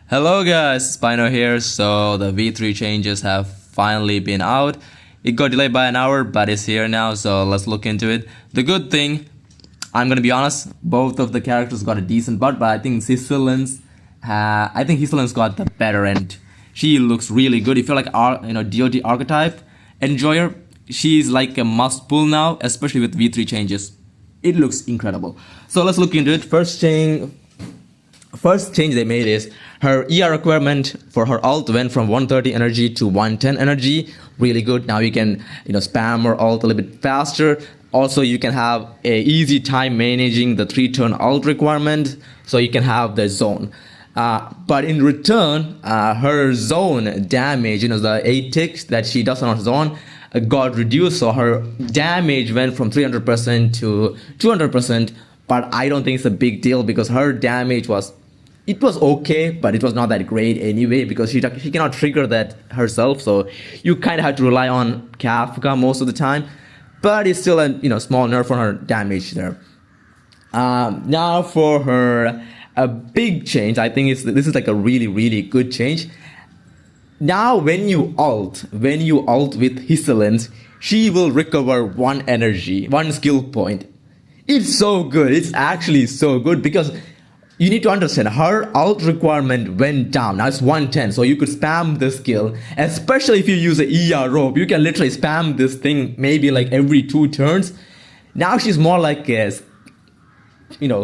Hello guys, Phainon here. So the V3 changes have finally been out. It got delayed by an hour, but it's here now, so let's look into it. The good thing, I'm gonna be honest, both of the characters got a decent butt, but I think Hysilens got the better end. She looks really good. If you're like DOT archetype enjoyer, she's like a must pull now, especially with V3 changes. It looks incredible. So let's look into it. First change they made is her ER requirement for her ult went from 130 energy to 110 energy. Really good. Now you can spam her ult a little bit faster. Also, you can have a easy time managing the 3-turn ult requirement, so you can have the zone. But in return, her zone damage, the 8 ticks that she does on her zone, got reduced. So her damage went from 300% to 200%. But I don't think it's a big deal because her damage was okay, but it was not that great anyway because she cannot trigger that herself. So you kind of have to rely on Kafka most of the time. But it's still a small nerf on her damage there. Now for her a big change, I think this is like a really good change. Now when you ult with Hysilens, she will recover 1 energy, 1 skill point. It's so good. It's actually so good because you need to understand her ult requirement went down. Now it's 110, so you could spam the skill, especially if you use an ER rope. You can literally spam this thing maybe like every 2 turns. Now she's more like a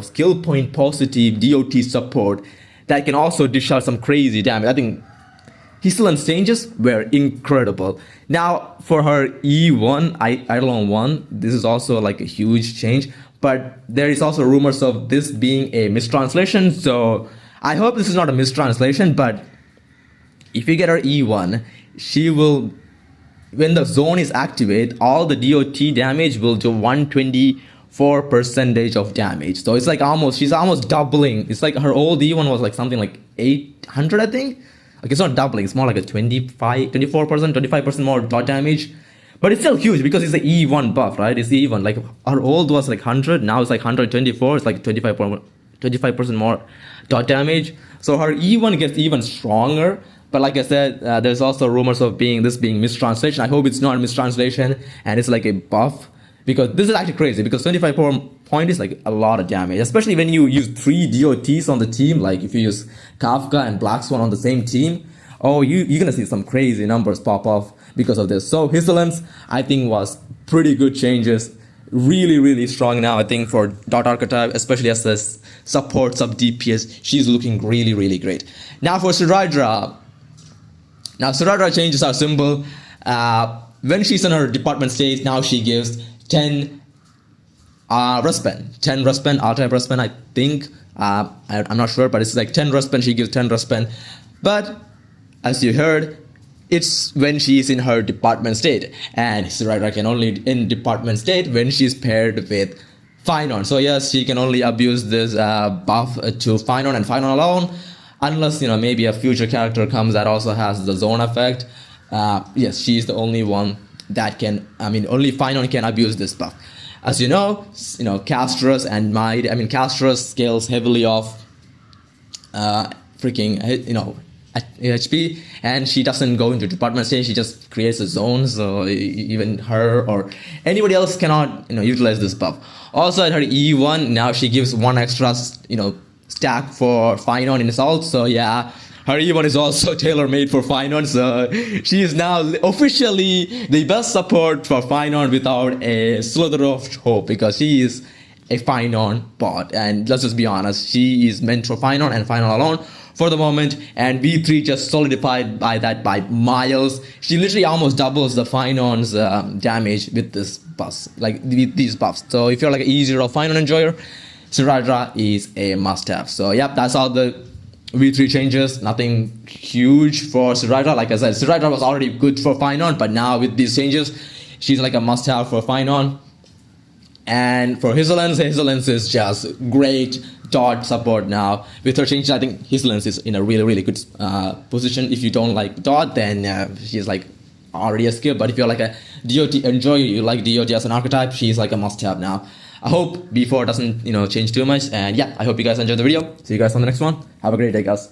skill point positive DOT support that can also dish out some crazy damage. I think Hysilens changes were incredible. Now for her E1, Eidolon 1, this is also like a huge change. But there is also rumors of this being a mistranslation. So I hope this is not a mistranslation. But if you get her E1, she will, when the zone is activated, all the DOT damage will do 124% of damage. So it's like she's almost doubling. It's like her old E1 was like something like 800, I think. Like it's not doubling. It's more like a 25% more dot damage. But it's still huge because it's an E1 buff, right? It's E1. Like our old was like 100, now it's like 124. It's like 25% more dot damage. So her E1 gets even stronger. But like I said, there's also rumors of this being mistranslation. I hope it's not a mistranslation and it's like a buff, because this is actually crazy. Because 25 point is like a lot of damage, especially when you use 3 DOTs on the team. Like if you use Kafka and Black Swan on the same team, you're gonna see some crazy numbers pop off because of this. So Hysilens, I think, was pretty good changes. Really strong now, I think, for dot archetype, especially as the support sub DPS. She's looking really great. Now for Cerydra. Now Cerydra changes are simple. When she's in her department stage, now she gives 10 Ruspen. 10 Ruspen, alt-type Ruspen, I think. I'm not sure, but it's like 10 Ruspen. She gives 10 Ruspen. But as you heard, it's when she's in her department state, and Cerydra can only in department state when she's paired with Phainon. So yes, she can only abuse this buff to Phainon and Phainon alone, unless maybe a future character comes that also has the zone effect. Yes, she's the only one that can. Only Phainon can abuse this buff. As you know, Castrus and Castrus scales heavily off HP, and she doesn't go into department stage. She just creates a zone, so even her or anybody else cannot utilize this buff. Also at her E1, now she gives 1 extra stack for Phainon in assault. So yeah, her E1 is also tailor-made for Phainon. So she is now officially the best support for Phainon without a slither of hope, because she is a Phainon bot. And let's just be honest, she is meant for Phainon and Phainon alone for the moment, and V3 just solidified by miles. She literally almost doubles the Phainon's damage with this buff, with these buffs. So if you're like an easier Phainon enjoyer, Cerydra is a must-have. So yep, that's all the V3 changes. Nothing huge for Cerydra. Like I said, Cerydra was already good for Phainon, but now with these changes, she's like a must-have for Phainon. And for Hysilens is just great dot support now. With her changes, I think Hysilens is in a really good position. If you don't like dot, then she's like already a skill. But if you're like a DOT enjoyer, you like DOT as an archetype, she's like a must-have now. I hope B4 doesn't change too much. And yeah, I hope you guys enjoyed the video. See you guys on the next one. Have a great day, guys.